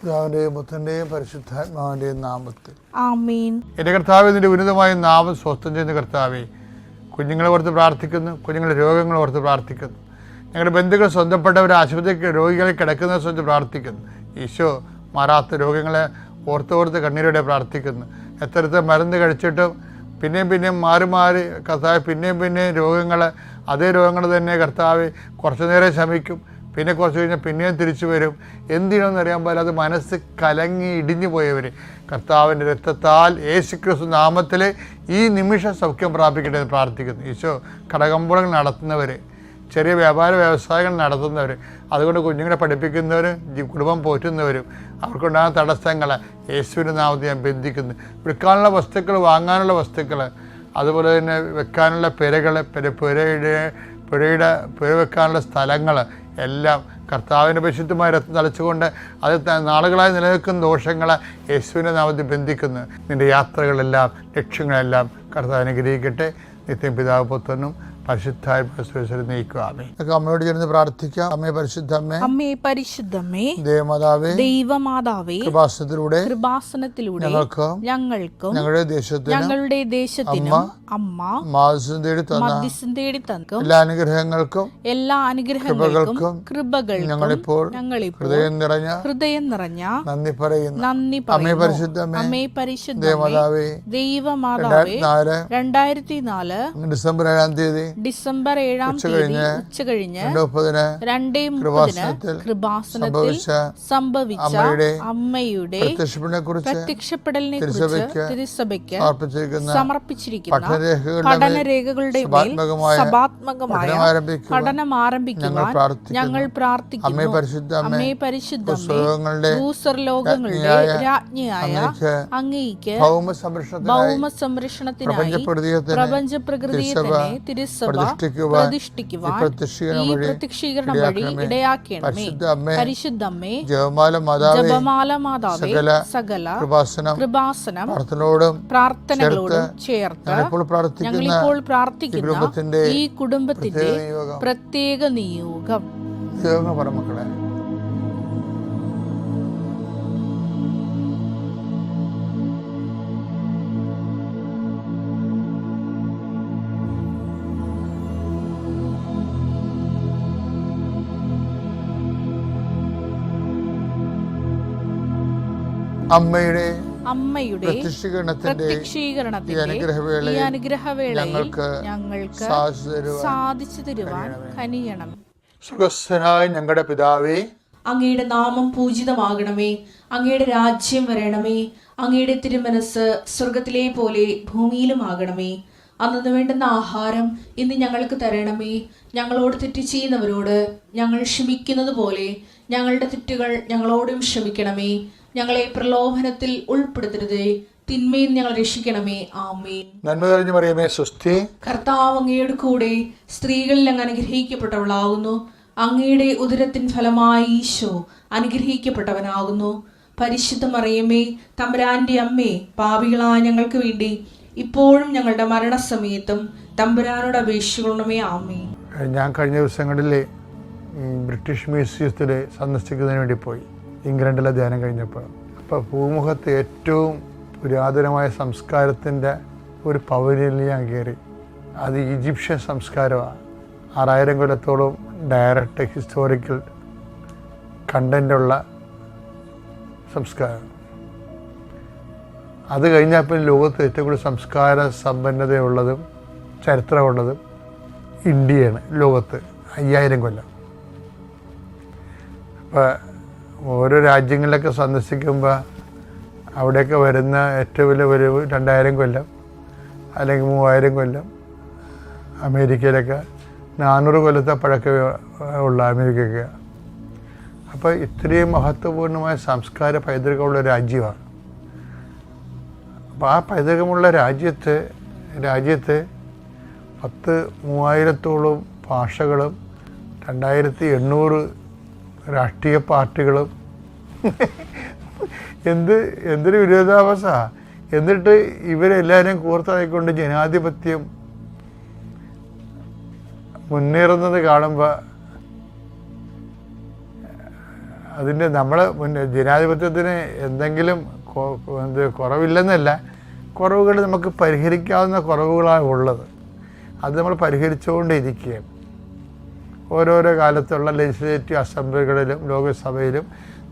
പിതാവിന്റെയും പുത്രന്റെയും പരിശുദ്ധാത്മാവിന്റെയും നാമത്തിൽ ആമേൻ. എൻ്റെ കർത്താവേ, നിന്റെ ഉന്നതമായ നാമം സ്വസ്ഥം ചെയ്യുന്ന കർത്താവേ, കുഞ്ഞുങ്ങളെ ഓർത്ത് പ്രാർത്ഥിക്കുന്നു, കുഞ്ഞുങ്ങളുടെ രോഗങ്ങളെ ഓർത്ത് പ്രാർത്ഥിക്കുന്നു, ഞങ്ങളുടെ ബന്ധുക്കൾ സ്വന്തപ്പെട്ടവരെ ആശുപത്രിക്ക് രോഗികളെ കിടക്കുന്ന സ്വന്തം പ്രാർത്ഥിക്കുന്നു. ഈശോ മാറാത്ത രോഗങ്ങളെ ഓർത്ത് കണ്ണീരോടെ പ്രാർത്ഥിക്കുന്നു. എത്രത്തെ മരുന്ന് കഴിച്ചിട്ടും പിന്നെയും മാറി കർത്താവ് പിന്നെയും രോഗങ്ങൾ, അതേ രോഗങ്ങൾ തന്നെ കർത്താവ് കുറച്ചു നേരം ശമിക്കും, പിന്നെ കുറച്ച് കഴിഞ്ഞാൽ പിന്നെയും തിരിച്ചു വരും. എന്തിനാണെന്ന് അറിയാൻ പാടില്ലാതെ മനസ്സ് കലങ്ങി ഇടിഞ്ഞു പോയവർ കർത്താവിൻ്റെ രക്തത്താൽ യേശുക്രിസ്തു നാമത്തിൽ ഈ നിമിഷം സൗഖ്യം പ്രാപിക്കട്ടെ എന്ന് പ്രാർത്ഥിക്കുന്നു. ഈശോ കടകമ്പോളങ്ങൾ നടത്തുന്നവർ, ചെറിയ വ്യവസായങ്ങൾ നടത്തുന്നവർ, അതുകൊണ്ട് കുഞ്ഞുങ്ങളെ പഠിപ്പിക്കുന്നവരും കുടുംബം പോറ്റുന്നവരും അവർക്കുണ്ടാകുന്ന തടസ്സങ്ങൾ യേശുവിൻ്റെ നാമത്തിൽ ഞാൻ ബന്ധിക്കുന്നു. വിൽക്കാനുള്ള വസ്തുക്കൾ, വാങ്ങാനുള്ള വസ്തുക്കൾ, അതുപോലെ തന്നെ വെക്കാനുള്ള പുരകൾ, പുര വെക്കാനുള്ള സ്ഥലങ്ങൾ എല്ലാം കർത്താവിൻ്റെ പരിശുദ്ധമായ രക്തം തളിച്ചുകൊണ്ട് അത് നാളുകളായി നിലനിൽക്കുന്ന ദോഷങ്ങളെ യേശുവിൻ്റെ നാമത്തിൽ ബന്ധിക്കുന്നു. നിൻ്റെ യാത്രകളെല്ലാം ലക്ഷ്യങ്ങളെല്ലാം കർത്താവ് അനുഗ്രഹിക്കട്ടെ. നിത്യം പിതാവ് പുത്രനും പരിശുദ്ധായ നയിക്കുക. അമ്മയോട് ചേർന്ന് പ്രാർത്ഥിക്കാം. അമ്മേ പരിശുദ്ധമ്മേ, അമ്മേ പരിശുദ്ധമ്മേ, ദൈവമാതാവേ, കൃപാസനത്തിലൂടെ ഞങ്ങൾക്കും ഞങ്ങളുടെ ദേശത്തിനും അമ്മ മധ്യസ്ഥം തേടി തന്ന എല്ലാ അനുഗ്രഹങ്ങൾക്കും കൃപകൾക്കും ഞങ്ങളിപ്പോൾ ഹൃദയം നിറഞ്ഞ നന്ദി പറയുന്നു. അമ്മേ പരിശുദ്ധമ്മേ, ദൈവമാതാവേ, 2004 ഡിസംബർ 7 തീയതി ഉച്ചകഴിഞ്ഞ് 2:30 കൃപാസനത്തിൽ സംഭവിച്ച അമ്മയുടെ പ്രത്യക്ഷപ്പെടലിനെ കുറിച്ച് തിരുസഭയ്ക്ക് സമർപ്പിച്ചിരിക്കുന്ന പഠനരേഖകളുടെ സഭാത്മകമായ പഠനം ആരംഭിക്കുവാൻ ഞങ്ങൾ പ്രാർത്ഥിക്കുന്നു. അമ്മേ പരിശുദ്ധമ്മേ, ഭൂസ്വർലോകങ്ങളുടെ രാജ്ഞിയായ അങ്ങേയ്ക്ക് ഭൗമ സംരക്ഷണത്തിനായി പ്രപഞ്ച പ്രകൃതിയെ തന്നെ തിരുസഭ പ്രതിഷ്ഠിക്കുവാൻ ഈ പ്രത്യക്ഷീകരണം വഴി ഇടയാക്കണമേ. പരിശുദ്ധമ്മേ, ജപമാല മാതാവേ, സകല കൃപാസനം പ്രാർത്ഥനകളോടും ചേർത്ത് ഞങ്ങളിപ്പോൾ പ്രാർത്ഥിക്കുന്ന ഈ കുടുംബത്തിന്റെ പ്രത്യേക നിയോഗം. മക്കളെ, അമ്മയുടെ പ്രത്യക്ഷീകരണത്തിന്റെ ഈ അനുഗ്രഹവേളയിൽ ഞങ്ങൾക്ക് സാധിച്ചു തരുവാൻ കനിയണം. സുഖസ്ഥനായ ഞങ്ങളുടെ പിതാവേ, അങ്ങയുടെ നാമം പൂജിതമാകണമേ. അങ്ങയുടെ രാജ്യം വരണമേ. അങ്ങയുടെ തിരുമനസ് സ്വർഗത്തിലെ പോലെ ഭൂമിയിലുമാകണമേ. അന്നു വേണ്ടുന്ന ആഹാരം ഇന്ന് ഞങ്ങൾക്ക് തരണമേ. ഞങ്ങളോട് തെറ്റ് ചെയ്യുന്നവരോട് ഞങ്ങൾ ക്ഷമിക്കുന്നത് പോലെ ഞങ്ങളുടെ തെറ്റുകൾ ഞങ്ങളോടും ക്ഷമിക്കണമേ. ഞങ്ങളെ പ്രലോഭനത്തിൽ ഉൾപ്പെടുത്തരുതേ, തിന്മയിൽ ഞങ്ങൾ രക്ഷിക്കണമേ. ആമേൻ. നന്മ നിറഞ്ഞ മറിയമേ, സ്വസ്തി, കർത്താവ് അങ്ങയുടെ കൂടെ സ്ത്രീകളിൽ അങ്ങ് അനുഗ്രഹിക്കപ്പെട്ടവളാകുന്നു. അങ്ങയുടെ ഉദരത്തിൻ ഫലമായി ഈശോ അനുഗ്രഹിക്കപ്പെട്ടവനാകുന്നു. പരിശുദ്ധ മറിയമേ, തമ്പുരാന്റെ അമ്മേ, പാപികളായ ഞങ്ങൾക്ക് വേണ്ടി ഇപ്പോഴും ഞങ്ങളുടെ മരണസമയത്തും തമ്പുരാനോട് അപേക്ഷിക്കണമേ. ആമേൻ. ഞാൻ കഴിഞ്ഞ ദിവസങ്ങളിൽ ബ്രിട്ടീഷ് മ്യൂസിയത്തിൽ സന്ദർശിക്കുന്നതിന് വേണ്ടി പോയി, ഇംഗ്ലണ്ടിലെ ധ്യാനം കഴിഞ്ഞപ്പോൾ. അപ്പോൾ ഭൂമുഖത്ത് ഏറ്റവും പുരാതനമായ സംസ്കാരത്തിൻ്റെ ഒരു പവലിയനിൽ ഞാൻ കയറി. അത് ഈജിപ്ഷ്യൻ സംസ്കാരമാണ്. 6000 കൊല്ലത്തോളം ഡയറക്റ്റ് ഹിസ്റ്റോറിക്കൽ കണ്ടൻ്റുള്ള സംസ്കാരം. അത് കഴിഞ്ഞാൽ പിന്നെ ലോകത്ത് ഏറ്റവും കൂടുതൽ സംസ്കാര സമ്പന്നതയുള്ളതും ചരിത്രമുള്ളതും ഇന്ത്യയാണ്. ലോകത്ത് 5000 കൊല്ലം. അപ്പോൾ ഓരോ രാജ്യങ്ങളിലൊക്കെ സന്ദർശിക്കുമ്പോൾ അവിടെയൊക്കെ വരുന്ന ഏറ്റവും വലിയ ഒരു 2000 കൊല്ലം അല്ലെങ്കിൽ 3000 കൊല്ലം. അമേരിക്കയിലൊക്കെ 400 കൊല്ലത്തെ പഴക്കം ഉള്ള അമേരിക്കയൊക്കെ. അപ്പോൾ ഇത്രയും മഹത്വപൂർണ്ണമായ സംസ്കാര പൈതൃകമുള്ള രാജ്യമാണ്. അപ്പോൾ ആ പൈതൃകമുള്ള രാജ്യത്ത് 30,000-ഓളം ഭാഷകളും 2800 രാഷ്ട്രീയ പാർട്ടികളും എന്തൊരു വിരോധാഭാസമാണ്. എന്നിട്ട് ഇവരെല്ലാവരും കോർത്തായിക്കൊണ്ട് ജനാധിപത്യം മുന്നേറുന്നത് കാണുമ്പോൾ അതിൻ്റെ നമ്മൾ ജനാധിപത്യത്തിന് എന്തെങ്കിലും കുറവില്ലെന്നല്ല, കുറവുകൾ നമുക്ക് പരിഹരിക്കാവുന്ന കുറവുകളാണ് ഉള്ളത്. അത് നമ്മൾ പരിഹരിച്ചുകൊണ്ടിരിക്കുകയാണ്. ഓരോരോ കാലത്തുള്ള ലെജിസ്ലേറ്റീവ് അസംബ്ലികളിലും ലോകസഭയിലും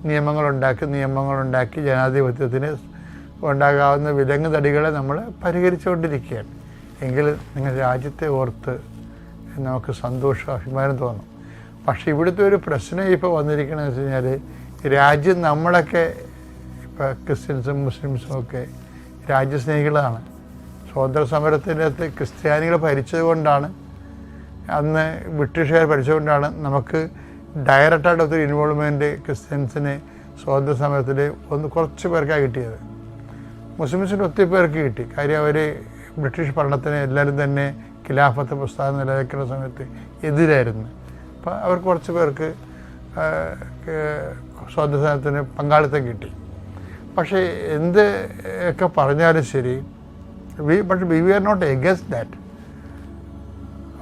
നിയമങ്ങളുണ്ടാക്കി ജനാധിപത്യത്തിന് ഉണ്ടാകാവുന്ന വിലങ്ങ് തടികളെ നമ്മൾ പരിഹരിച്ചുകൊണ്ടിരിക്കുകയാണ്. എങ്കിൽ നിങ്ങൾ രാജ്യത്തെ ഓർത്ത് നമുക്ക് സന്തോഷം, അഭിമാനം തോന്നും. പക്ഷേ ഇവിടുത്തെ ഒരു പ്രശ്നം ഇപ്പോൾ വന്നിരിക്കണമെന്ന് വെച്ച് കഴിഞ്ഞാൽ, രാജ്യം നമ്മളൊക്കെ ഇപ്പോൾ ക്രിസ്ത്യൻസും മുസ്ലിംസും ഒക്കെ രാജ്യസ്നേഹികളാണ്. സ്വാതന്ത്ര്യ സമരത്തിൻ്റെ അകത്ത് ക്രിസ്ത്യാനികൾ ഭരിച്ചതുകൊണ്ടാണ്, അന്ന് ബ്രിട്ടീഷുകാർ ഭരിച്ചതുകൊണ്ടാണ് നമുക്ക് ഡയറക്റ്റായിട്ട് ഒത്തിരി ഇൻവോൾവ്മെൻറ്റ് ക്രിസ്ത്യൻസിന് സ്വാതന്ത്ര്യ സമരത്തിൽ കുറച്ച് പേർക്കാണ് കിട്ടിയത്. മുസ്ലിംസിന് ഒത്തിരി പേർക്ക് കിട്ടി. കാര്യം അവർ ബ്രിട്ടീഷ് ഭരണത്തിന് എല്ലാവരും തന്നെ ഖിലാഫത്ത് പുസ്തകം നിലനിൽക്കുന്ന സമയത്ത് എതിരായിരുന്നു. അപ്പോൾ അവർക്ക് കുറച്ച് പേർക്ക് സ്വാതന്ത്ര്യ സമരത്തിന് പങ്കാളിത്തം കിട്ടി. പക്ഷേ എന്ത് ഒക്കെ പറഞ്ഞാലും ശരി, പക്ഷേ we are not against that.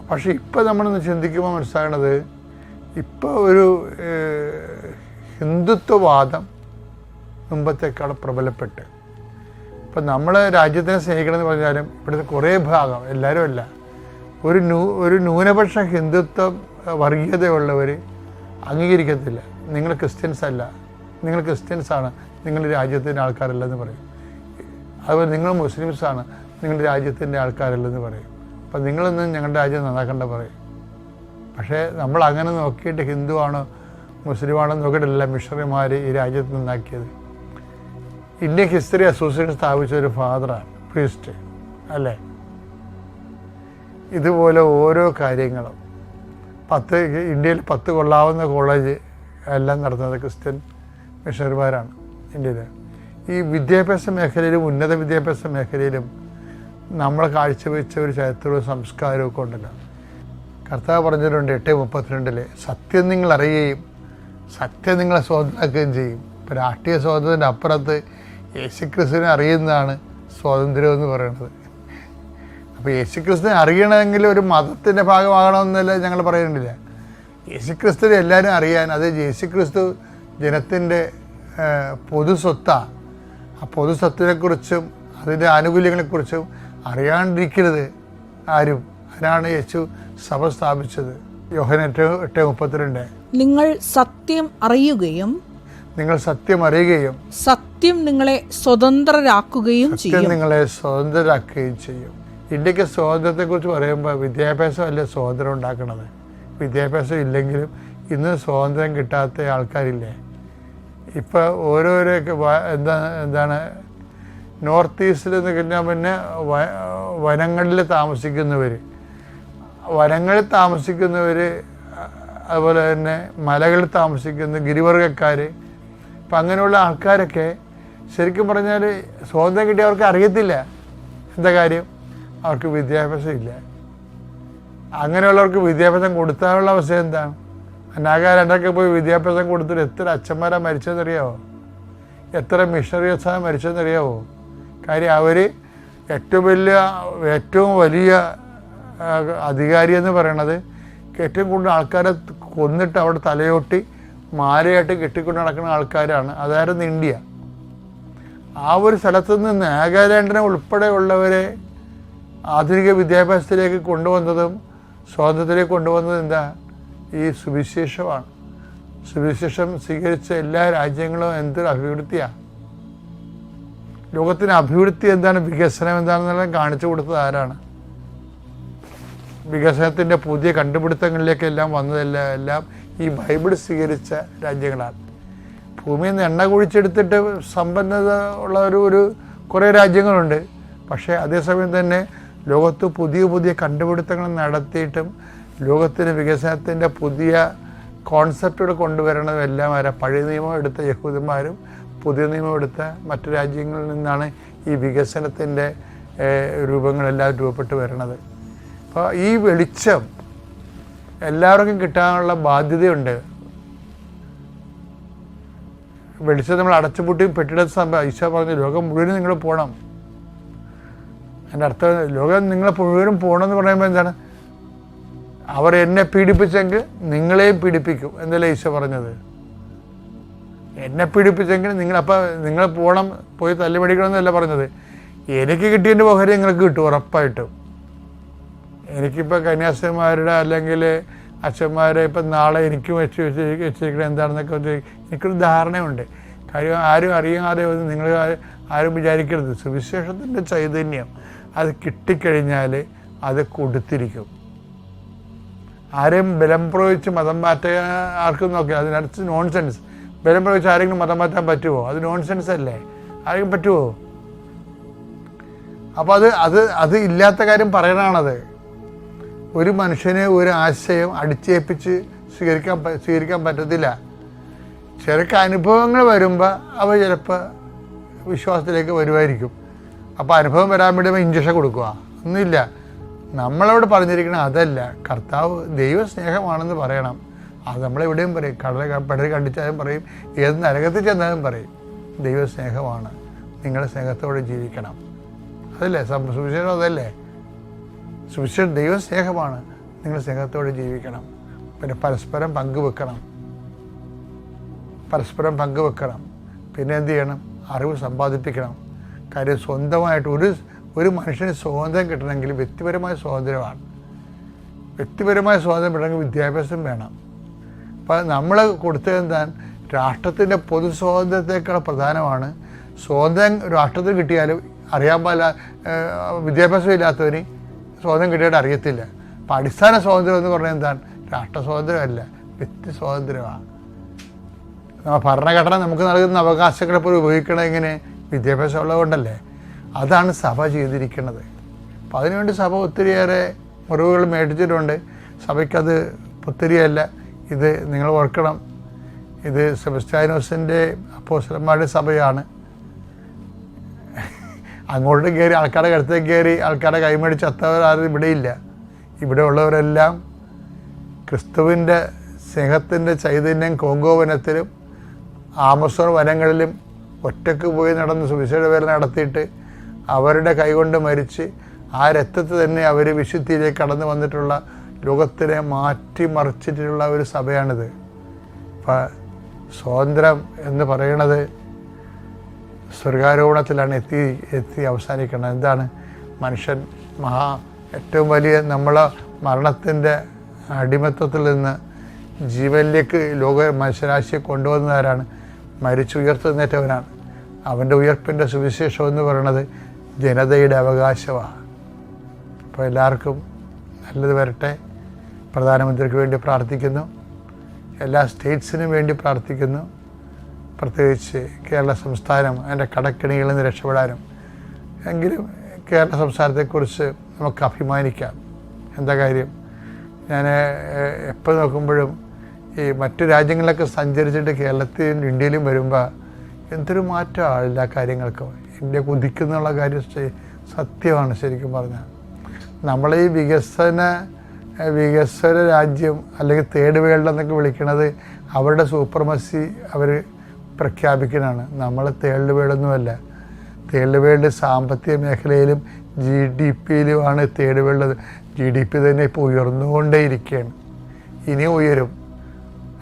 പക്ഷേ ഇപ്പോൾ നമ്മളൊന്ന് ചിന്തിക്കുമ്പോൾ മനസ്സിലാകണത്, ഇപ്പോൾ ഒരു ഹിന്ദുത്വവാദം മുമ്പത്തേക്കാൾ പ്രബലപ്പെട്ട്, ഇപ്പം നമ്മൾ രാജ്യത്തിനെ സ്നേഹിക്കണമെന്ന് പറഞ്ഞാലും ഇവിടുത്തെ കുറേ ഭാഗം, എല്ലാവരും അല്ല, ഒരു ന്യൂനപക്ഷ ഹിന്ദുത്വം വർഗീയതയുള്ളവർ അംഗീകരിക്കത്തില്ല. നിങ്ങൾ ക്രിസ്ത്യൻസ് അല്ല, നിങ്ങൾ ക്രിസ്ത്യൻസാണ്, നിങ്ങൾ രാജ്യത്തിൻ്റെ ആൾക്കാരല്ലെന്ന് പറയും. അതുപോലെ നിങ്ങൾ മുസ്ലിംസാണ്, നിങ്ങൾ രാജ്യത്തിൻ്റെ ആൾക്കാരല്ലെന്ന് പറയും. അപ്പം നിങ്ങളൊന്നും ഞങ്ങളുടെ രാജ്യം നന്നാക്കണ്ട പറയും. പക്ഷേ നമ്മൾ അങ്ങനെ നോക്കിയിട്ട് ഹിന്ദുവാണോ മുസ്ലിമാണോ നോക്കിയിട്ടല്ല മിഷണറിമാർ ഈ രാജ്യത്ത് നന്നാക്കിയത്. ഇന്ത്യൻ ഹിസ്റ്ററി അസോസിയേഷൻ സ്ഥാപിച്ച ഒരു ഫാദറാണ്, പ്രീസ്റ്റ് അല്ലേ. ഇതുപോലെ ഓരോ കാര്യങ്ങളും ഇന്ത്യയിൽ 10 കൊള്ളാവുന്ന കോളേജ് എല്ലാം നടത്തുന്നത് ക്രിസ്ത്യൻ മിഷണറിമാരാണ് ഇന്ത്യയിൽ. ഈ വിദ്യാഭ്യാസ മേഖലയിലും ഉന്നത വിദ്യാഭ്യാസ മേഖലയിലും നമ്മൾ കാഴ്ചവെച്ച ഒരു ചരിത്രവും സംസ്കാരവും ഒക്കെ ഉണ്ടല്ലോ. കർത്താവ് പറഞ്ഞിട്ടുണ്ട് 8:32 സത്യം നിങ്ങൾ അറിയുകയും സത്യം നിങ്ങളെ സ്വതന്ത്രമാക്കുകയും ചെയ്യും. ഇപ്പോൾ രാഷ്ട്രീയ സ്വാതന്ത്ര്യത്തിൻ്റെ അപ്പുറത്ത് യേശുക്രിസ്തുവിനെ അറിയുന്നതാണ് സ്വാതന്ത്ര്യം എന്ന് പറയുന്നത്. അപ്പോൾ യേശുക്രിസ്തുവിനെ അറിയണമെങ്കിൽ ഒരു മതത്തിൻ്റെ ഭാഗമാകണമെന്നല്ല ഞങ്ങൾ പറയുന്നില്ല. യേശുക്രിസ്തുവിനെ എല്ലാവരും അറിയാൻ, അത് യേശുക്രിസ്തു ജനത്തിൻ്റെ പൊതു സ്വത്താണ്. ആ പൊതു സ്വത്തിനെക്കുറിച്ചും അതിൻ്റെ ആനുകൂല്യങ്ങളെക്കുറിച്ചും അറിയാണ്ടിരിക്കരുത് ആരും. അതിനാണ് യേശു സഭ സ്ഥാപിച്ചത്. യോഹന്നാൻ 8:32 നിങ്ങൾ സത്യം അറിയുകയും സത്യം നിങ്ങളെ സ്വതന്ത്രരാക്കുകയും ചെയ്യും. ഇന്ത്യക്ക് സ്വാതന്ത്ര്യത്തെക്കുറിച്ച് പറയുമ്പോൾ വിദ്യാഭ്യാസം അല്ലേ സ്വാതന്ത്ര്യം ഉണ്ടാക്കണത്. വിദ്യാഭ്യാസം ഇല്ലെങ്കിലും ഇന്ന് സ്വാതന്ത്ര്യം കിട്ടാത്ത ആൾക്കാരില്ലേ. ഇപ്പോൾ ഓരോരോ എന്താണ് നോർത്ത് ഈസ്റ്റിൽ എന്ന് കഴിഞ്ഞാൽ പിന്നെ വനങ്ങളിൽ താമസിക്കുന്നവർ, അതുപോലെ തന്നെ മലകളിൽ താമസിക്കുന്ന ഗിരിവർഗക്കാർ, ഇപ്പം അങ്ങനെയുള്ള ആൾക്കാരൊക്കെ ശരിക്കും പറഞ്ഞാൽ സ്വാതന്ത്ര്യം കിട്ടിയ അവർക്ക് അറിയത്തില്ല എന്താ കാര്യം. അവർക്ക് വിദ്യാഭ്യാസം ഇല്ല. അങ്ങനെയുള്ളവർക്ക് വിദ്യാഭ്യാസം കൊടുത്താനുള്ള അവസ്ഥ എന്താണ്? നാഗാലാൻഡൊക്കെ പോയി വിദ്യാഭ്യാസം കൊടുത്തിട്ട് എത്ര അച്ഛന്മാരാണ് മരിച്ചതെന്നറിയാവോ? എത്ര മിഷണറീസാണ് മരിച്ചതെന്നറിയാവോ? കാര്യം അവർ ഏറ്റവും വലിയ അധികാരി എന്ന് പറയണത് ഏറ്റവും കൂടുതൽ ആൾക്കാരെ കൊന്നിട്ട് അവിടെ തലയോട്ടി മാലയായിട്ട് കെട്ടിക്കൊണ്ട് നടക്കുന്ന ആൾക്കാരാണ്. അതായിരുന്നു ഇന്ത്യ. ആ ഒരു സ്ഥലത്തു നിന്ന് നാഗാലാൻഡിനെ ഉൾപ്പെടെയുള്ളവരെ ആധുനിക വിദ്യാഭ്യാസത്തിലേക്ക് കൊണ്ടുവന്നതും സ്വാതന്ത്ര്യത്തിലേക്ക് കൊണ്ടുവന്നതും എന്താ? ഈ സുവിശേഷമാണ്. സുവിശേഷം സ്വീകരിച്ച എല്ലാ രാജ്യങ്ങളും എന്തൊരു അഭിവൃദ്ധിയാണ്. ലോകത്തിന് അഭിവൃദ്ധി എന്താണ്, വികസനം എന്താണെന്നെല്ലാം കാണിച്ചു കൊടുത്തത് ആരാണ്? വികസനത്തിൻ്റെ പുതിയ കണ്ടുപിടുത്തങ്ങളിലേക്കെല്ലാം വന്നതെല്ലാം ഈ ബൈബിൾ സ്വീകരിച്ച രാജ്യങ്ങളാണ്. ഭൂമിയിൽ നിന്ന് എണ്ണ കുഴിച്ചെടുത്തിട്ട് സമ്പന്നത ഉള്ള ഒരു കുറേ രാജ്യങ്ങളുണ്ട്. പക്ഷേ അതേസമയം തന്നെ ലോകത്ത് പുതിയ പുതിയ കണ്ടുപിടുത്തങ്ങൾ നടത്തിയിട്ടും ലോകത്തിന് വികസനത്തിൻ്റെ പുതിയ കോൺസെപ്റ്റുകൾ കൊണ്ടുവരണതും എല്ലാം പഴയ നിയമം എടുത്ത യഹൂദന്മാരും പുതിയ നിയമം എടുത്ത മറ്റു രാജ്യങ്ങളിൽ നിന്നാണ് ഈ വികസനത്തിൻ്റെ രൂപങ്ങളെല്ലാം രൂപപ്പെട്ട് വരുന്നത്. അപ്പോൾ ഈ വെളിച്ചം എല്ലാവർക്കും കിട്ടാനുള്ള ബാധ്യതയുണ്ട്. വെളിച്ചം നമ്മൾ അടച്ചുപൂട്ടി പെട്ടിടത്ത് സംഭവം ഈശോ പറഞ്ഞു, ലോകം മുഴുവനും നിങ്ങൾ പോകണം. എൻ്റെ അർത്ഥം ലോകം നിങ്ങളെ മുഴുവനും പോകണമെന്ന് പറയുമ്പോൾ എന്താണ്? അവർ എന്നെ പീഡിപ്പിച്ചെങ്കിൽ നിങ്ങളെയും പീഡിപ്പിക്കും എന്നല്ലേ ഈശോ പറഞ്ഞത്. എന്നെ പീഡിപ്പിച്ചെങ്കിൽ നിങ്ങൾ പോയി തല്ലുപിടിക്കണമെന്നല്ല പറഞ്ഞത്. എനിക്ക് കിട്ടിയതിൻ്റെ ഓഹരി നിങ്ങൾക്ക് കിട്ടും ഉറപ്പായിട്ടും. എനിക്കിപ്പോൾ കന്യാസ്ത്രീമാരുടെ അല്ലെങ്കിൽ അച്ഛന്മാരെ ഇപ്പം നാളെ എനിക്കും വെച്ചിരിക്കുന്നത് എന്താണെന്നൊക്കെ എനിക്കൊരു ധാരണയുണ്ട്. കാര്യം ആരും അറിയാതെ നിങ്ങൾ ആരും വിചാരിക്കരുത്. സുവിശേഷത്തിൻ്റെ ചൈതന്യം അത് കിട്ടിക്കഴിഞ്ഞാൽ അത് കൊടുത്തിരിക്കും. ആരെയും ബലം പ്രയോഗിച്ച് മതം മാറ്റാൻ ആർക്കും നോക്കിയാൽ അതിനടുത്ത് നോൺസെൻസ്. ബലം പ്രയോഗിച്ച് ആരെങ്കിലും മതം മാറ്റാൻ പറ്റുമോ? അത് നോൺസെൻസ് അല്ലേ? ആരെങ്കിലും പറ്റുമോ? അപ്പോൾ അത് ഇല്ലാത്ത കാര്യം പറയണത്. ഒരു മനുഷ്യന് ഒരു ആശയം അടിച്ചേൽപ്പിച്ച് സ്വീകരിക്കാൻ പറ്റത്തില്ല. ചിലക്ക് അനുഭവങ്ങൾ വരുമ്പോൾ അവ ചിലപ്പോൾ വിശ്വാസത്തിലേക്ക് വരുമായിരിക്കും. അപ്പോൾ അനുഭവം വരാൻ വേണ്ടി ഇഞ്ചക്ഷൻ കൊടുക്കുക ഒന്നുമില്ല. നമ്മളോട് പറഞ്ഞിരിക്കണം അതല്ല, കർത്താവ് ദൈവസ്നേഹമാണെന്ന് പറയണം. അത് നമ്മളെവിടെയും പറയും. പടര് കണ്ടിച്ചാലും പറയും, ഏത് നരകത്തിൽ ചെന്നാലും പറയും ദൈവസ്നേഹമാണ്, നിങ്ങൾ സ്നേഹത്തോടെ ജീവിക്കണം. അതല്ലേ സുവിശേഷം? അതല്ലേ സുവിശേഷം? ദൈവസ്നേഹമാണ്, നിങ്ങൾ സ്നേഹത്തോടെ ജീവിക്കണം. പിന്നെ പരസ്പരം പങ്കുവെക്കണം. പിന്നെ എന്ത് ചെയ്യണം? അറിവ് സമ്പാദിപ്പിക്കണം. കാര്യം സ്വന്തമായിട്ട് ഒരു മനുഷ്യന് സ്വാതന്ത്ര്യം കിട്ടണമെങ്കിൽ വ്യക്തിപരമായ സ്വാതന്ത്ര്യമാണ്. വ്യക്തിപരമായ സ്വാതന്ത്ര്യം കിട്ടണമെങ്കിൽ വിദ്യാഭ്യാസം വേണം. അപ്പം നമ്മൾ കൊടുത്തതെന്താ? രാഷ്ട്രത്തിൻ്റെ പൊതു സ്വാതന്ത്ര്യത്തേക്കാൾ പ്രധാനമാണ്. സ്വാതന്ത്ര്യം രാഷ്ട്രത്തിൽ കിട്ടിയാലും അറിയാൻ പാടില്ല. വിദ്യാഭ്യാസം ഇല്ലാത്തവന് സ്വാതന്ത്ര്യം കിട്ടിയിട്ട് അറിയത്തില്ല. അപ്പം അടിസ്ഥാന സ്വാതന്ത്ര്യം എന്ന് പറഞ്ഞാൽ എന്താണ്? രാഷ്ട്ര സ്വാതന്ത്ര്യമല്ല, വ്യക്തി സ്വാതന്ത്ര്യമാണ്. ഭരണഘടന നമുക്ക് നൽകുന്ന അവകാശങ്ങളെ പോലും ഉപയോഗിക്കണം എങ്ങനെ? വിദ്യാഭ്യാസം ഉള്ളതുകൊണ്ടല്ലേ. അതാണ് സഭ ചെയ്തിരിക്കുന്നത്. അപ്പം അതിനുവേണ്ടി സഭ ഒത്തിരിയേറെ മുറിവുകൾ മേടിച്ചിട്ടുണ്ട്. സഭയ്ക്കത് ഒത്തിരിയല്ല. ഇത് നിങ്ങൾ ഓർക്കണം, ഇത് സെബസ്ത്യാനോസിൻ്റെ അപ്പോസ്തലന്മാരുടെ സഭയാണ്. അങ്ങോട്ട് കയറി ആൾക്കാരുടെ കരുത്തേക്ക് കയറി ആൾക്കാരുടെ കൈമേടിച്ച് അത്തവരാരും ഇവിടെയില്ല. ഇവിടെ ഉള്ളവരെല്ലാം ക്രിസ്തുവിൻ്റെ സ്നേഹത്തിൻ്റെ ചൈതന്യം കോങ്കോ വനത്തിലും ആമസോൺ വനങ്ങളിലും ഒറ്റക്ക് പോയി നടന്ന് സുവിശേഷ വേല നടത്തിയിട്ട് അവരുടെ കൈകൊണ്ട് മരിച്ച് ആ രക്തത്തിൽ തന്നെ അവർ വിശുദ്ധിയിലേക്ക് കടന്നു വന്നിട്ടുള്ള, ലോകത്തിനെ മാറ്റിമറിച്ചിട്ടുള്ള ഒരു സഭയാണിത്. അപ്പം സ്വാതന്ത്ര്യം എന്ന് പറയുന്നത് സ്വർഗാരോഹണത്തിലാണ് എത്തി അവസാനിക്കുന്നത്. എന്താണ്? മനുഷ്യൻ ഏറ്റവും വലിയ നമ്മളെ മരണത്തിൻ്റെ അടിമത്വത്തിൽ നിന്ന് ജീവനിലേക്ക് മനുഷ്യരാശിയെ കൊണ്ടുവന്നവരാണ്. മരിച്ചുയർത്തുന്നേറ്റവനാണ്. അവൻ്റെ ഉയർപ്പിൻ്റെ സുവിശേഷം എന്ന് പറയുന്നത് ജനതയുടെ അവകാശമാണ്. അപ്പോൾ എല്ലാവർക്കും നല്ലത് വരട്ടെ. പ്രധാനമന്ത്രിക്ക് വേണ്ടി പ്രാർത്ഥിക്കുന്നു. എല്ലാ സ്റ്റേറ്റ്സിനും വേണ്ടി പ്രാർത്ഥിക്കുന്നു. പ്രത്യേകിച്ച് കേരള സംസ്ഥാനം അതിൻ്റെ കടക്കിണികളിൽ നിന്ന് രക്ഷപ്പെടാനും. എങ്കിലും കേരള സംസ്ഥാനത്തെക്കുറിച്ച് നമുക്ക് അഭിമാനിക്കാം. എന്താ കാര്യം? ഞാൻ എപ്പോൾ നോക്കുമ്പോഴും ഈ മറ്റു രാജ്യങ്ങളിലൊക്കെ സഞ്ചരിച്ചിട്ട് കേരളത്തിലും ഇന്ത്യയിലും വരുമ്പോൾ എന്തൊരു മാറ്റമാണ് എല്ലാ കാര്യങ്ങൾക്കും. ഇന്ത്യ കുതിക്കുന്നുള്ള കാര്യം സത്യമാണ്. ശരിക്കും പറഞ്ഞാൽ നമ്മളീ വികസന രാജ്യം അല്ലെങ്കിൽ തേർഡ് വേൾഡ് എന്നൊക്കെ വിളിക്കുന്നത് അവരുടെ സൂപ്പർമസി അവർ പ്രഖ്യാപിക്കുന്നതാണ്. നമ്മൾ തേർഡ് വേൾഡൊന്നുമല്ല. തേർഡ് വേൾഡ് സാമ്പത്തിക മേഖലയിലും GDP-യിലുമാണ് തേർഡ് വേൾഡ്. GDP തന്നെ ഇപ്പോൾ ഉയർന്നുകൊണ്ടേയിരിക്കുകയാണ്, ഇനിയും ഉയരും.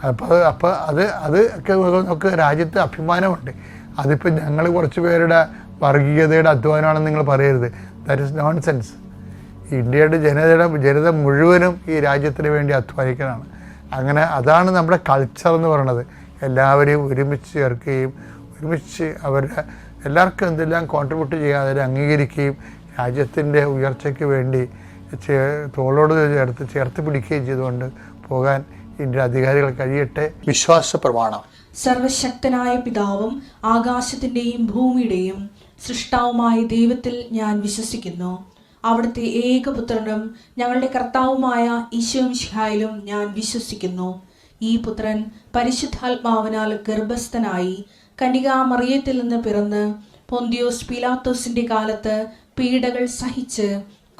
അപ്പോൾ അത് ഒക്കെ നമുക്ക് രാജ്യത്ത് അഭിമാനമുണ്ട്. അതിപ്പോൾ ഞങ്ങൾ കുറച്ച് പേരുടെ വർഗീയതയുടെ അധ്വാനമാണെന്ന് നിങ്ങൾ പറയരുത്. That is nonsense. ഇന്ത്യയുടെ ജനത മുഴുവനും ഈ രാജ്യത്തിന് വേണ്ടി അധ്വാനിക്കാനാണ്. അങ്ങനെ അതാണ് നമ്മുടെ കൾച്ചർ എന്ന് പറയുന്നത്. എല്ലാവരെയും ഒരുമിച്ച് ചേർക്കുകയും ഒരുമിച്ച് അവരുടെ എല്ലാവർക്കും എന്തെല്ലാം കോൺട്രിബ്യൂട്ട് ചെയ്യാതെ അംഗീകരിക്കുകയും രാജ്യത്തിൻ്റെ ഉയർച്ചയ്ക്ക് വേണ്ടി തോളോട് ചേർത്ത് പിടിക്കുകയും ചെയ്തുകൊണ്ട് പോകാൻ ഇന്ത്യ അധികാരികൾ കഴിയട്ടെ. വിശ്വാസ പ്രമാണം. സർവശക്തനായ പിതാവും ആകാശത്തിൻ്റെയും ഭൂമിയുടെയും സൃഷ്ടാവുമായ ദൈവത്തിൽ ഞാൻ വിശ്വസിക്കുന്നു. അവിടുത്തെ ഏകപുത്രനും ഞങ്ങളുടെ കർത്താവുമായ ഈശോമിശിഹായിലും ഞാൻ വിശ്വസിക്കുന്നു. ഈ പുത്രൻ പരിശുദ്ധാത്മാവിനാൽ ഗർഭസ്ഥനായി കന്യകാമറിയത്തിൽ നിന്ന് പിറന്ന് പൊന്തിയോസ് പീലാത്തോസിന്റെ കാലത്ത് പീഡകൾ സഹിച്ച്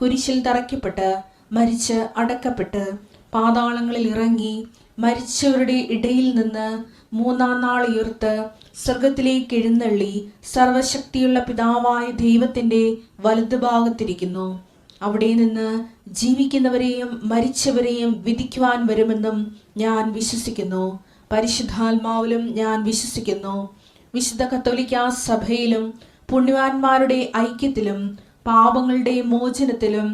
കുരിശിൽ തറയ്ക്കപ്പെട്ട് മരിച്ച് അടക്കപ്പെട്ട് പാതാളങ്ങളിൽ ഇറങ്ങി മരിച്ചവരുടെ ഇടയിൽ നിന്ന് മൂന്നാം നാൾ ഉയർത്ത് സ്വർഗത്തിലേക്ക് എഴുന്നള്ളി സർവശക്തിയുള്ള പിതാവായ ദൈവത്തിന്റെ വലതുഭാഗത്തിരിക്കുന്നു. അവിടെ നിന്ന് ജീവിക്കുന്നവരെയും മരിച്ചവരെയും വിധിക്കുവാൻ വരുമെന്നും ഞാൻ വിശ്വസിക്കുന്നു. പരിശുദ്ധാത്മാവിലും ഞാൻ വിശ്വസിക്കുന്നു. വിശുദ്ധ കത്തോലിക്കാ സഭയിലും പുണ്യവാന്മാരുടെ ഐക്യത്തിലും പാപങ്ങളുടെ മോചനത്തിലും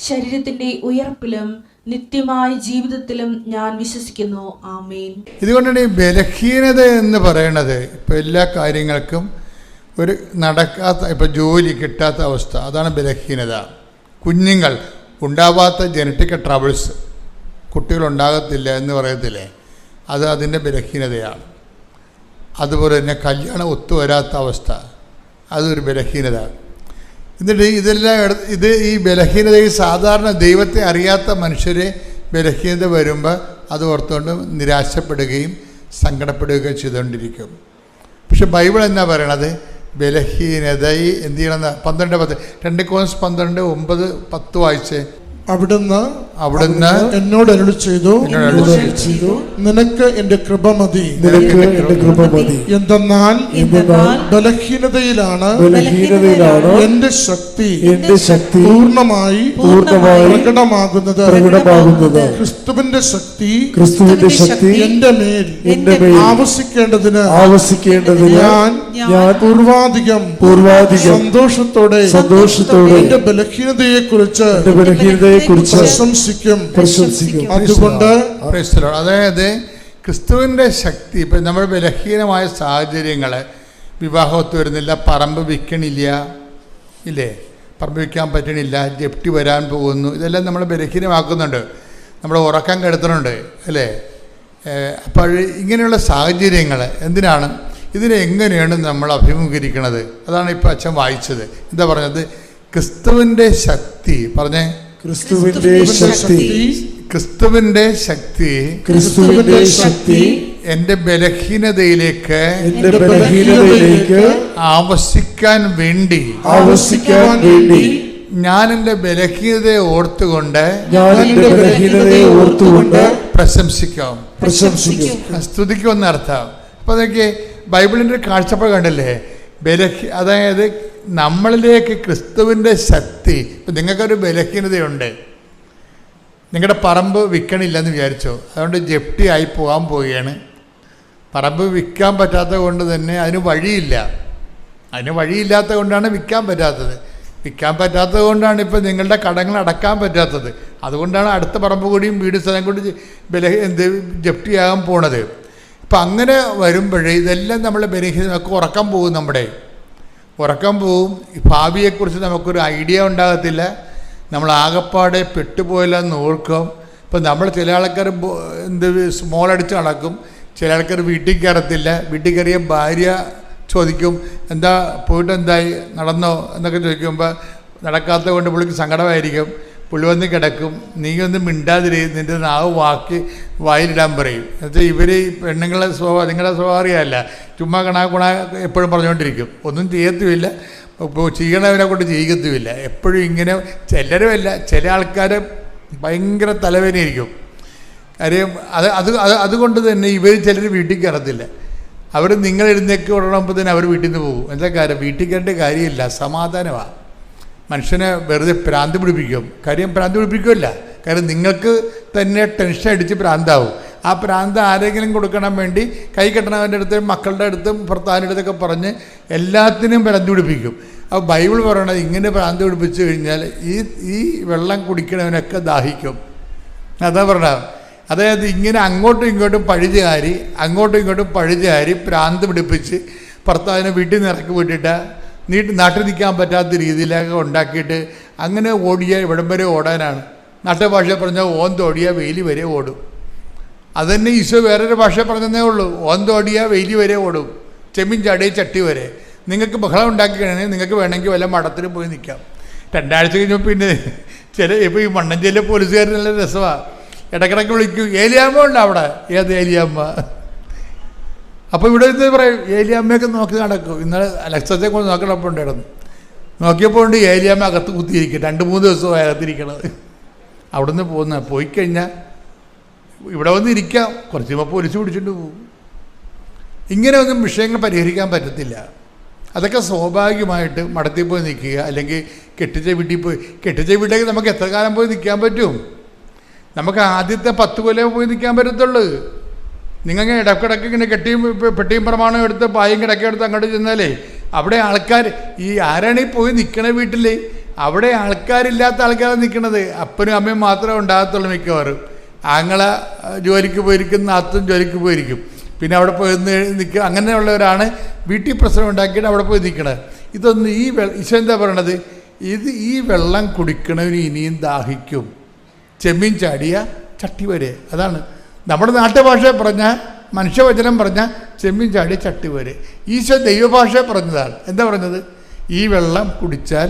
ശരീരത്തിന്റെ ഉയർപ്പിലും നിത്യമായ ജീവിതത്തിലും ഞാൻ വിശ്വസിക്കുന്നു. ആമേൻ. ഇതുകൊണ്ടാണ് ഈ ബലഹീനത എന്ന് പറയുന്നത്. ഇപ്പം എല്ലാ കാര്യങ്ങൾക്കും ഒരു നടക്കാത്ത, ഇപ്പം ജോലി കിട്ടാത്ത അവസ്ഥ, അതാണ് ബലഹീനത. കുഞ്ഞുങ്ങൾ ഉണ്ടാവാത്ത ജനറ്റിക് ട്രബിൾസ്, കുട്ടികളുണ്ടാകത്തില്ല എന്ന് പറയത്തില്ലേ, അത് അതിൻ്റെ ബലഹീനതയാണ്. അതുപോലെ തന്നെ കല്യാണം ഒത്തുവരാത്ത അവസ്ഥ, അതൊരു ബലഹീനത. എന്നിട്ട് ഇതെല്ലാം ഈ ബലഹീനതയിൽ സാധാരണ ദൈവത്തെ അറിയാത്ത മനുഷ്യരെ ബലഹീനത വരുമ്പോൾ അത് ഓർത്തുകൊണ്ട് നിരാശപ്പെടുകയും സങ്കടപ്പെടുകയും ചെയ്തുകൊണ്ടിരിക്കും. പക്ഷെ ബൈബിൾ എന്നാ പറയണത്? ബലഹീനത എന്ത് ചെയ്യണമെന്ന് 12:10 2 Corinthians 12:9-10 വായിച്ചേ. അവിടുന്ന് എന്നോട് അരുളി ചെയ്തു, നിനക്ക് എന്റെ കൃപ മതി. എന്തെന്നാൽ ബലഹീനതയിലാണ് എന്റെ ശക്തി പൂർണ്ണമായി പ്രകടമാകുന്നത്. ക്രിസ്തുവിന്റെ ശക്തി എന്റെ മേൽ ആവസിക്കേണ്ടതിന് ഞാൻ പൂർവാധികം സന്തോഷത്തോടെ എന്റെ ബലഹീനതയെ കുറിച്ച് പ്രശംസിക്കും. അതുകൊണ്ട് അതായത് ക്രിസ്തുവിൻ്റെ ശക്തി, ഇപ്പം നമ്മുടെ ബലഹീനമായ സാഹചര്യങ്ങൾ, വിവാഹമൊത്ത് വരുന്നില്ല, പറമ്പ് വിൽക്കണില്ല, ഇല്ലേ, പറമ്പ് വിൽക്കാൻ പറ്റണില്ല, ജപ്തി വരാൻ പോകുന്നു, ഇതെല്ലാം നമ്മൾ ബലഹീനമാക്കുന്നുണ്ട്, നമ്മൾ ഉറക്കം കെടുത്തുന്നുണ്ട്, അല്ലേ. അപ്പോൾ ഇങ്ങനെയുള്ള സാഹചര്യങ്ങൾ എന്തിനാണ്? ഇതിനെങ്ങനെയാണ് നമ്മൾ അഭിമുഖീകരിക്കുന്നത്? അതാണ് ഇപ്പോൾ അച്ഛൻ വായിച്ചത്. എന്താ പറഞ്ഞത്? ക്രിസ്തുവിൻ്റെ ശക്തി. പറഞ്ഞേ, ക്രിസ്തുവിന്റെ ശക്തി എന്റെ ബലഹീനതയിലേക്ക് ആവസിക്കാൻ വേണ്ടി ഞാൻ എൻ്റെ ബലഹീനതയെ ഓർത്തുകൊണ്ട് പ്രശംസിക്കാം. സ്തുതിക്കുമെന്ന് അർത്ഥം. അപ്പൊ അതൊക്കെ ബൈബിളിന്റെ കാഴ്ചപ്പാട് കണ്ടല്ലേ? അതായത് നമ്മളിലേക്ക് ക്രിസ്തുവിൻ്റെ ശക്തി. ഇപ്പം നിങ്ങൾക്കൊരു ബലഹീനതയുണ്ട്, നിങ്ങളുടെ പറമ്പ് വിൽക്കണില്ലെന്ന് വിചാരിച്ചോ, അതുകൊണ്ട് ജപ്തി ആയി പോകാൻ പോവുകയാണ്. പറമ്പ് വിൽക്കാൻ പറ്റാത്തത് കൊണ്ട് തന്നെ അതിന് വഴിയില്ലാത്തത് കൊണ്ടാണ് വിൽക്കാൻ പറ്റാത്തത്. വിൽക്കാൻ പറ്റാത്തത് കൊണ്ടാണ് ഇപ്പോൾ നിങ്ങളുടെ കടങ്ങൾ അടക്കാൻ പറ്റാത്തത്. അതുകൊണ്ടാണ് അടുത്ത പറമ്പ് കൂടിയും വീട് സ്ഥലം കൂടി ജപ്തിയാകാൻ പോണത്. ഇപ്പം അങ്ങനെ വരുമ്പോഴേ ഇതെല്ലാം നമ്മളെ ബലഹീനത, നമുക്ക് ഉറക്കം പോകും, ഉറക്കം പോവും. ഭാവിയെക്കുറിച്ച് നമുക്കൊരു ഐഡിയ ഉണ്ടാകത്തില്ല. നമ്മൾ ആകപ്പാടെ പെട്ടുപോയില്ലെന്ന് ഓർക്കും. ഇപ്പം നമ്മൾ ചില ആൾക്കാർ സ്മോളടിച്ച് നടക്കും, ചില ആൾക്കാർ വീട്ടിൽ കയറത്തില്ല. വീട്ടിൽ കയറിയ ഭാര്യ ചോദിക്കും, എന്താ പോയിട്ട് എന്തായി, നടന്നോ എന്നൊക്കെ ചോദിക്കുമ്പോൾ നടക്കാത്തത് കൊണ്ട് പുള്ളിക്ക് സങ്കടമായിരിക്കും. പുള്ളി വന്ന് കിടക്കും, നീ ഒന്നും മിണ്ടാതിരിക്കും, നിൻ്റെ നാവ് വായിലിടാൻ പറയും. എന്നുവെച്ചാൽ ഇവർ പെണ്ണുങ്ങളെ സ്വഭാവം, നിങ്ങളുടെ സ്വഭാവം അറിയാമല്ല, ചുമ്മാ കണാ എപ്പോഴും പറഞ്ഞുകൊണ്ടിരിക്കും, ഒന്നും ചെയ്യത്തുമില്ല, ഇപ്പോൾ ചെയ്യണവനെ കൊണ്ട് ചെയ്യിക്കത്തുമില്ല. എപ്പോഴും ഇങ്ങനെ ചിലരുമല്ല, ചില ആൾക്കാർ ഭയങ്കര തലവേദനയായിരിക്കും. കാര്യം അതുകൊണ്ട് തന്നെ ഇവർ ചിലർ വീട്ടിൽ കയറത്തില്ല. അവർ നിങ്ങൾ എഴുന്നേക്ക് ഉടനുമ്പോൾ തന്നെ അവർ വീട്ടിൽ നിന്ന് പോകും. എന്താ കാര്യം? വീട്ടിൽ കയറേണ്ട കാര്യമില്ല, സമാധാനമാണ്. മനുഷ്യനെ വെറുതെ ഭ്രാന്ത് പിടിപ്പിക്കും. കാര്യം ഭ്രാന്ത് പിടിപ്പിക്കുമല്ല, കാര്യം നിങ്ങൾക്ക് തന്നെ ടെൻഷൻ അടിച്ച് ഭ്രാന്താവും. ആ ഭ്രാന്ത് ആരെങ്കിലും കൊടുക്കണം വേണ്ടി കൈ കെട്ടണവൻ്റെ അടുത്ത്, മക്കളുടെ അടുത്തും ഭർത്താവിൻ്റെ അടുത്തൊക്കെ പറഞ്ഞ് എല്ലാത്തിനും ഭ്രാന്ത് പിടിപ്പിക്കും. അപ്പോൾ ബൈബിൾ പറയണത് ഇങ്ങനെ ഭ്രാന്ത് പിടിപ്പിച്ച് കഴിഞ്ഞാൽ ഈ വെള്ളം കുടിക്കണവനൊക്കെ ദാഹിക്കും. അതാ പറഞ്ഞത്. അതായത് ഇങ്ങനെ അങ്ങോട്ടും ഇങ്ങോട്ടും പഴുചാരി ഭ്രാന്ത് പിടിപ്പിച്ച് ഭർത്താവിനെ വീട്ടിൽ നിന്ന് ഇറക്കി വിട്ടിട്ട് നാട്ടിൽ നിൽക്കാൻ പറ്റാത്ത രീതിയിലൊക്കെ ഉണ്ടാക്കിയിട്ട് അങ്ങനെ ഓടിയാൽ ഇവിടം വരെ ഓടാനാണ്. നാട്ടുഭാഷ പറഞ്ഞാൽ ഓന്തോടിയാൽ വെയിലി വരെ ഓടും. അതുതന്നെ ഈശോ വേറൊരു ഭാഷ പറഞ്ഞതേ ഉള്ളൂ, ഓന്തോടിയാൽ വെയിലി വരെ ഓടും, ചെമ്മീൻ ചാടിയ ചട്ടി വരെ. നിങ്ങൾക്ക് ബഹളം ഉണ്ടാക്കി കഴിഞ്ഞാൽ നിങ്ങൾക്ക് വേണമെങ്കിൽ വല്ല മഠത്തിൽ പോയി നിൽക്കാം. 2 ആഴ്ച കഴിഞ്ഞപ്പോൾ പിന്നെ ഇപ്പോൾ ഈ മണ്ണഞ്ചേരിയിലെ പോലീസുകാർ നല്ല രസമാണ്, ഇടക്കിടക്ക് വിളിക്കും, ഏലിയാമ്മ ഉണ്ട് അവിടെ. ഏത് ഏലിയാമ്മ? അപ്പോൾ ഇവിടെ നിന്ന് പറയും ഏലിയാമ്മയൊക്കെ നോക്കി നടക്കും. ഇന്നലെ അലക്സത്തെ കൊണ്ട് നോക്കണപ്പോൾ ഉണ്ടായിരുന്നു, നോക്കിയപ്പോൾ ഉണ്ട് ഏലിയാമ്മ അകത്ത് കുത്തിയിരിക്കും. 2-3 ദിവസമായി അകത്തിരിക്കണത്. അവിടെ നിന്ന് പോയി കഴിഞ്ഞാൽ ഇവിടെ വന്ന് ഇരിക്കാം, കുറച്ച് കഴിയുമ്പോൾ പോലീസ് പിടിച്ചിട്ട് പോകും. ഇങ്ങനെ ഒന്നും വിഷയങ്ങൾ പരിഹരിക്കാൻ പറ്റത്തില്ല. അതൊക്കെ സ്വാഭാവികമായിട്ട് മഠത്തിൽ പോയി നിൽക്കുക, അല്ലെങ്കിൽ കെട്ടിച്ച വീട്ടിലേക്ക് നമുക്ക് എത്ര കാലം പോയി നിൽക്കാൻ പറ്റും? നമുക്ക് ആദ്യത്തെ 10 കൊല്ലം പോയി നിൽക്കാൻ പറ്റത്തുള്ളൂ. നിങ്ങൾ ഇടക്കിടക്ക് ഇങ്ങനെ പെട്ടിയും പ്രമാണം എടുത്ത് പായും കിടക്കെ എടുത്ത് അങ്ങോട്ട് ചെന്നാലേ അവിടെ ആൾക്കാർ ഈ ആരാണ് ഈ പോയി നിൽക്കണ വീട്ടിൽ അവിടെ ആൾക്കാരില്ലാത്ത ആൾക്കാരാണ് നിൽക്കണത്. അപ്പനും അമ്മയും മാത്രമേ ഉണ്ടാകത്തുള്ളൂ മിക്കവാറും. ആങ്ങള ജോലിക്ക് പോയിരിക്കും, നാത്തും ജോലിക്ക് പോയിരിക്കും. പിന്നെ അവിടെ പോയി നിൽക്കുക. അങ്ങനെയുള്ളവരാണ് വീട്ടിൽ പ്രശ്നം ഉണ്ടാക്കിയിട്ട് അവിടെ പോയി നിൽക്കണത്. ഇതൊന്നും ഈശോ എന്താ പറയണത്? ഈ വെള്ളം കുടിക്കണവന് ഇനിയും ദാഹിക്കും. ചെമ്മീൻ ചാടിയ ചട്ടി വരെ. അതാണ് നമ്മുടെ നാട്ടുഭാഷ പറഞ്ഞ, മനുഷ്യവചനം പറഞ്ഞ ചെമ്മീൻ ചാടിയ ചട്ടി വരെ. ഈശോ ദൈവഭാഷ പറഞ്ഞതാണ്. എന്താ പറഞ്ഞത്? ഈ വെള്ളം കുടിച്ചാൽ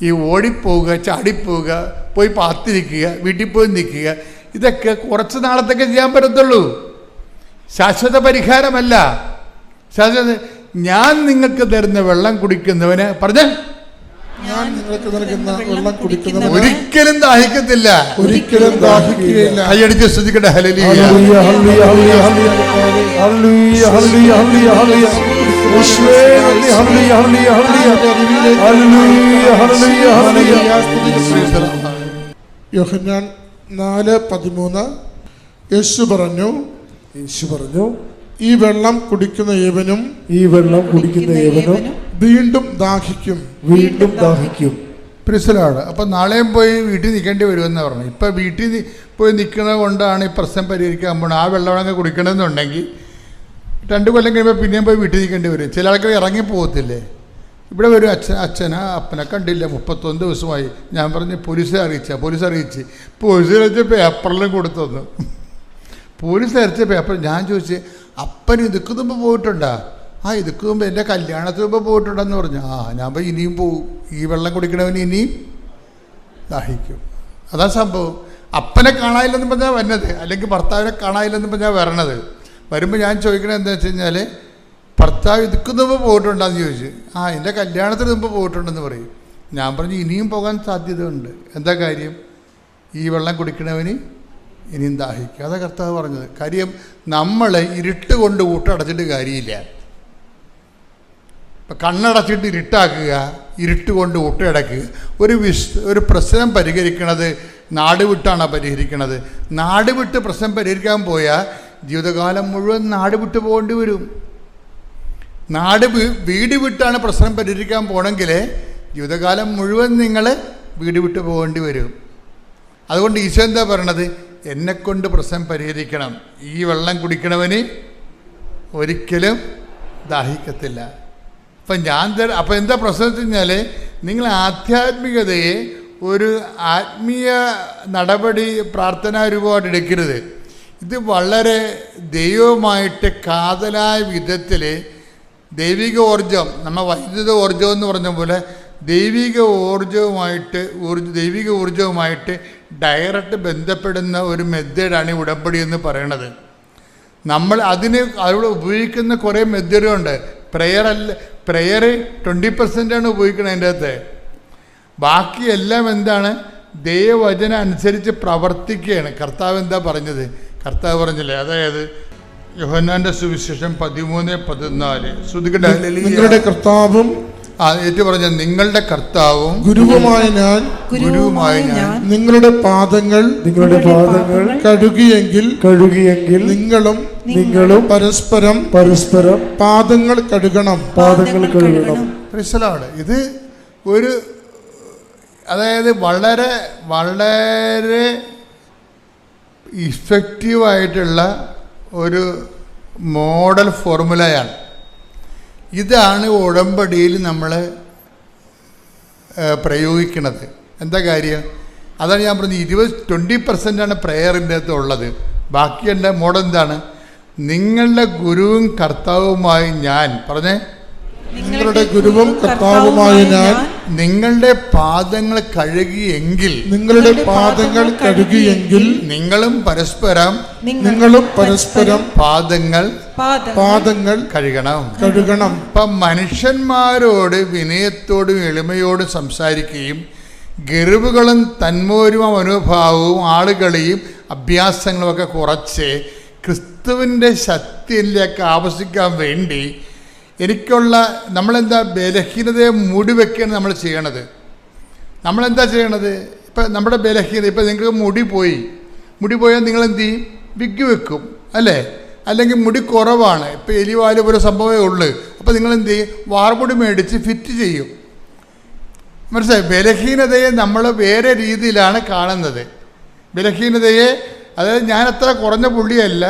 ഈ ഓടിപ്പോവുക, ചാടിപ്പോവുക, പോയി പാത്തിരിക്കുക, വീട്ടിൽ പോയി നിൽക്കുക, ഇതൊക്കെ കുറച്ച് നാളത്തേക്ക് ചെയ്യാൻ പറ്റത്തുള്ളൂ. ശാശ്വത പരിഹാരമല്ല. ഞാൻ നിങ്ങൾക്ക് തരുന്ന വെള്ളം കുടിക്കുന്നവന് പറഞ്ഞ ഞാൻ നിങ്ങൾക്ക് നൽകുന്ന വെള്ളം കുടിക്കുന്നവൻ ഒരിക്കലും ദാഹിക്കത്തില്ല, ഒരിക്കലും ദാഹിക്കുകയില്ല. കൈയടിച്ച് ശ്രദ്ധിക്കട്ടെ. ഹല്ലേലൂയ. ഹല്ലേലൂയ, ഹല്ലേലൂയ, ഹല്ലേലൂയ, ഹല്ലേലൂയ, ഹല്ലേലൂയ, ഹല്ലേലൂയ, ഹല്ലേലൂയ. യേശുവേ നന്ദി. ഹല്ലേലൂയ, ഹല്ലേലൂയ, ഹല്ലേലൂയ, ഹല്ലേലൂയ, ഹല്ലേലൂയ. യോഹന്നാൻ 4:13 യേശു പറഞ്ഞു, ഈ വെള്ളം കുടിക്കുന്ന ഏവനും വീണ്ടും ദാഹിക്കും. പ്രിസലാണ്. അപ്പം നാളെയും പോയി വീട്ടിൽ നിൽക്കേണ്ടി വരുമെന്ന് പറഞ്ഞു. ഇപ്പം വീട്ടിൽ പോയി നിൽക്കുന്നത് കൊണ്ടാണ് ഈ പ്രശ്നം പരിഹരിക്കാൻ പോകുന്നത്. ആ വെള്ളമൊക്കെ കുടിക്കണമെന്നുണ്ടെങ്കിൽ 2 കൊല്ലം കഴിയുമ്പോൾ പിന്നെയും പോയി വീട്ടിൽ നിൽക്കേണ്ടി വരും. ചില ആൾക്കാർ ഇറങ്ങിപ്പോകത്തില്ലേ? ഇവിടെ ഒരു അപ്പനെ കണ്ടില്ല, 31 ദിവസമായി. ഞാൻ പറഞ്ഞു പോലീസ് അറിയിച്ച് പേപ്പറിലും കൊടുത്തു തന്നു. പോലീസ് അയച്ച പേപ്പർ ഞാൻ ചോദിച്ചു, അപ്പൻ ഇതുക്ക് മുമ്പ് പോയിട്ടുണ്ടാ? ഇതുക്ക് മുമ്പ് എൻ്റെ കല്യാണത്തിന് മുമ്പ് പോയിട്ടുണ്ടെന്ന് പറഞ്ഞു. ഞാൻ പോയി ഇനിയും പോവും. ഈ വെള്ളം കുടിക്കണവന് ഇനിയും ദാഹിക്കും. അതാ സംഭവം. അപ്പനെ കാണാനില്ലെന്ന് പറഞ്ഞാൽ വന്നത്, അല്ലെങ്കിൽ ഭർത്താവിനെ കാണാനില്ലെന്ന് പറഞ്ഞാൽ വരണത്. വരുമ്പോൾ ഞാൻ ചോദിക്കണത് എന്താ വെച്ച് കഴിഞ്ഞാൽ, ഭർത്താവ് ഇതുക്ക് മുമ്പ് പോയിട്ടുണ്ടെന്ന് ചോദിച്ചു. എൻ്റെ കല്യാണത്തിന് മുമ്പ് പോയിട്ടുണ്ടെന്ന് പറയും. ഞാൻ പറഞ്ഞു ഇനിയും പോകാൻ സാധ്യതയുണ്ട്. എന്താ കാര്യം? ഈ വെള്ളം കുടിക്കണവന് ഇനിയും ദാഹിക്കും. അതാ കർത്താവ് പറഞ്ഞത്. കാര്യം നമ്മൾ ഇരുട്ട് കൊണ്ട് ഊട്ടടച്ചിട്ട് കാര്യമില്ല. ഇപ്പം കണ്ണടച്ചിട്ട് ഇരുട്ടാക്കുക, ഇരുട്ട് കൊണ്ട് ഊട്ടടക്കുക. ഒരു പ്രശ്നം പരിഹരിക്കണത് നാട് വിട്ടാണ് പരിഹരിക്കണത്. നാട് വിട്ട് പ്രശ്നം പരിഹരിക്കാൻ പോയാൽ ജീവിതകാലം മുഴുവൻ നാട് വിട്ട് പോകേണ്ടി വരും. വീട് വിട്ടാണ് പ്രശ്നം പരിഹരിക്കാൻ പോകണമെങ്കിൽ ജീവിതകാലം മുഴുവൻ നിങ്ങൾ വീട് വിട്ട് പോകേണ്ടി വരും. അതുകൊണ്ട് ഈശോ എന്താ പറയണത്? എന്നെക്കൊണ്ട് പ്രശ്നം പരിഹരിക്കണം. ഈ വെള്ളം കുടിക്കണവന് ഒരിക്കലും ദാഹിക്കത്തില്ല. അപ്പം എന്താ പ്രശ്നം വെച്ച് കഴിഞ്ഞാൽ, നിങ്ങൾ ആധ്യാത്മികതയെ ഒരു ആത്മീയ നടപടി പ്രാർത്ഥനാരൂപമായിട്ട് എടുക്കരുത്. ഇത് വളരെ ദൈവമായിട്ട് കാതലായ വിധത്തിൽ ദൈവിക ഊർജം, നമ്മൾ വൈദ്യുത ഊർജം എന്ന് പറഞ്ഞ പോലെ ദൈവിക ഊർജവുമായിട്ട് ഡയറക്റ്റ് ബന്ധപ്പെടുന്ന ഒരു മെത്തേഡാണ് ഈ ഉടമ്പടി എന്ന് പറയണത്. നമ്മൾ അവിടെ ഉപയോഗിക്കുന്ന കുറേ മെത്തേഡുണ്ട്. പ്രെയർ 20% ഉപയോഗിക്കണം അതിൻ്റെ അകത്ത്. ബാക്കിയെല്ലാം എന്താണ്? ദൈവവചനം അനുസരിച്ച് പ്രവർത്തിക്കുകയാണ്. കർത്താവ് എന്താ പറഞ്ഞത്? കർത്താവ് പറഞ്ഞില്ലേ, അതായത് യോഹന്നാന്റെ സുവിശേഷം 13:14 നിങ്ങളുടെ കർത്താവും ഏറ്റു പറഞ്ഞ നിങ്ങളുടെ കർത്താവും ഗുരുവുമായ ഞാൻ നിങ്ങളുടെ പാദങ്ങൾ കഴുകിയെങ്കിൽ നിങ്ങളും പരസ്പരം പാദങ്ങൾ കഴുകണം. ഇത് ഒരു, അതായത് വളരെ വളരെ ഇഫക്റ്റീവായിട്ടുള്ള ഒരു മോഡൽ ഫോർമുലയാണ്. ഇതാണ് ഉടമ്പടിയിൽ നമ്മൾ പ്രയോഗിക്കുന്നത്. എന്താ കാര്യം? അതാണ് ഞാൻ പറഞ്ഞത്. 20% പ്രെയറിൻ്റെ അകത്ത് ഉള്ളത്. ബാക്കി എൻ്റെ മോഡൽ എന്താണ്? നിങ്ങളുടെ ഗുരുവും കർത്താവുമായി ഞാൻ നിങ്ങളുടെ ഗുരുവും കർത്താവുമായ ഞാൻ നിങ്ങളുടെ പാദങ്ങൾ കഴുകിയെങ്കിൽ നിങ്ങളും പരസ്പരം പാദങ്ങൾ കഴുകണം. ഇപ്പം മനുഷ്യന്മാരോട് വിനയത്തോടും എളിമയോടും സംസാരിക്കുകയും ഗർവുകളും തന്മൂരുമ മനോഭാവവും ആളുകളെയും അഭ്യാസങ്ങളുമൊക്കെ കുറച്ച് ക്രിസ്തുവിൻ്റെ ശക്തിയിലേക്ക് ആവശ്യിക്കാൻ വേണ്ടി നമ്മളെന്താ ബലഹീനതയെ മൂടിവെക്കുകയാണ് നമ്മൾ ചെയ്യണത്. നമ്മളെന്താ ചെയ്യണത്? ഇപ്പം നമ്മുടെ ബലഹീനത, ഇപ്പം നിങ്ങൾക്ക് മുടി പോയാൽ നിങ്ങൾ എന്ത് ചെയ്യും? വിഗ് വെക്കും അല്ലേ? അല്ലെങ്കിൽ മുടി കുറവാണ്, ഇപ്പോൾ എലിവാല് പോലെ സംഭവമേ ഉള്ളൂ. അപ്പോൾ നിങ്ങൾ എന്ത് ചെയ്യും? വാർമുടി മേടിച്ച് ഫിറ്റ് ചെയ്യും. മനസ്സിലായി? ബലഹീനതയെ നമ്മൾ വേറെ രീതിയിലാണ് കാണുന്നത്. ബലഹീനതയെ, അതായത് ഞാൻ അത്ര കുറഞ്ഞ പുള്ളിയല്ല,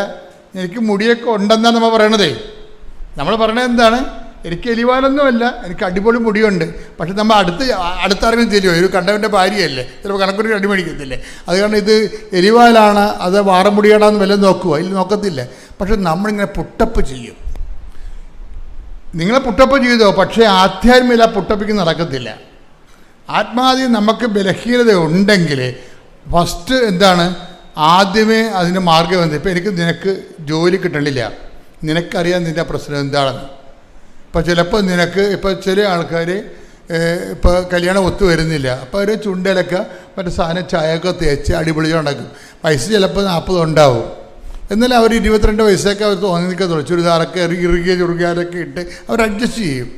എനിക്ക് മുടിയൊക്കെ ഉണ്ടെന്നാണ് നമ്മൾ പറയണതേ. നമ്മൾ പറയണത് എന്താണ്? എനിക്ക് എലിവാലൊന്നുമല്ല, എനിക്ക് അടിപൊളി മുടിയുണ്ട്. പക്ഷെ നമ്മൾ അടുത്താരെങ്കിലും ചെല്ലുമോ? ഒരു കണ്ടവൻ്റെ ഭാര്യയല്ലേ, ചിലപ്പോൾ കണക്കൊരു അടി മേടിക്കത്തില്ലേ. അതുകൊണ്ട് ഇത് എലിവാലാണ് അത് വാറമുടിയാടാന്ന് വല്ലതും നോക്കുക? ഇല്ല, നോക്കത്തില്ല. പക്ഷെ നമ്മളിങ്ങനെ പുട്ടപ്പ് ചെയ്യും. നിങ്ങളെ പുട്ടപ്പ് ചെയ്തോ, പക്ഷേ ആധ്യാത്മിക പുട്ടപ്പിക്ക് നടക്കത്തില്ല. ആത്മാദ്യം നമുക്ക് ബലഹീനത ഉണ്ടെങ്കിൽ ഫസ്റ്റ് എന്താണ്? ആദ്യമേ അതിൻ്റെ മാർഗ്ഗം എന്ത്? ഇപ്പം നിനക്ക് ജോലി കിട്ടണില്ല, നിനക്കറിയാം നിൻ്റെ പ്രശ്നം എന്താണെന്ന്. ഇപ്പോൾ ചിലപ്പോൾ നിനക്ക് ഇപ്പോൾ ചില ആൾക്കാർ ഇപ്പോൾ കല്യാണം ഒത്തു വരുന്നില്ല, അപ്പോൾ അവർ ചുണ്ടലൊക്കെ മറ്റേ സാധനം ചായയൊക്കെ തേച്ച് അടിപൊളി ഉണ്ടാക്കും. വയസ്സ് ചിലപ്പോൾ 40 ഉണ്ടാവും. എന്നാലും അവർ 22 വയസ്സൊക്കെ അവർ തോന്നി നിൽക്കത്തുള്ളൂ. ചുരിദാറൊക്കെ ഇറുകിയ ചുറുകിയാലൊക്കെ ഇട്ട് അവർ അഡ്ജസ്റ്റ് ചെയ്യും.